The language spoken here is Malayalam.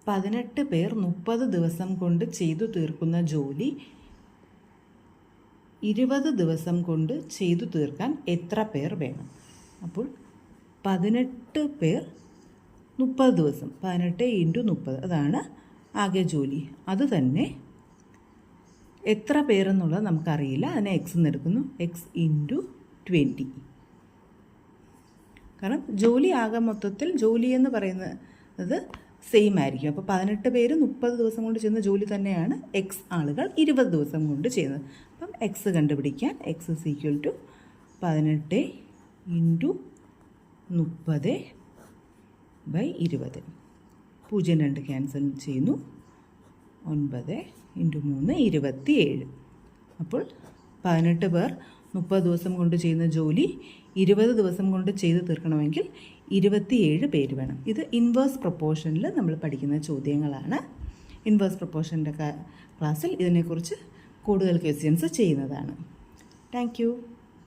18 പേർ 30 ദിവസം കൊണ്ട് ചെയ്തു തീർക്കുന്ന ജോലി 20 ദിവസം കൊണ്ട് ചെയ്തു തീർക്കാൻ എത്ര പേർ വേണം? അപ്പോൾ 18 പേർ 30 ദിവസം, 18 × 30 അതാണ് ആകെ ജോലി. അത് തന്നെ എത്ര പേരെന്നുള്ളത് നമുക്കറിയില്ല, അതിനെ എക്സ് എന്ന് എടുക്കുന്നു. എക്സ് × 20. കാരണം ജോലി ആകെ മൊത്തത്തിൽ ജോലി എന്ന് പറയുന്നത് സെയിം ആയിരിക്കും. അപ്പോൾ 18 പേര് 30 ദിവസം കൊണ്ട് ചെയ്യുന്ന ജോലി തന്നെയാണ് എക്സ് ആളുകൾ 20 ദിവസം കൊണ്ട് ചെയ്യുന്നത്. അപ്പം എക്സ് കണ്ടുപിടിക്കാൻ എക്സ് = 18 × 30/20. 0 2 ക്യാൻസൽ ചെയ്യുന്നു. 9 × 3 27. അപ്പോൾ 18 പേർ 30 ദിവസം കൊണ്ട് ചെയ്യുന്ന ജോലി 20 ദിവസം കൊണ്ട് ചെയ്ത് തീർക്കണമെങ്കിൽ 27 പേര് വേണം. ഇത് ഇൻവേഴ്സ് പ്രൊപ്പോർഷനിൽ നമ്മൾ പഠിക്കുന്ന ചോദ്യങ്ങളാണ്. ഇൻവേഴ്സ് പ്രൊപ്പോർഷൻ്റെ ക്ലാസ്സിൽ ഇതിനെക്കുറിച്ച് കൂടുതൽ ക്വസ്റ്റ്യൻസ് ചെയ്യുന്നതാണ്. Thank you.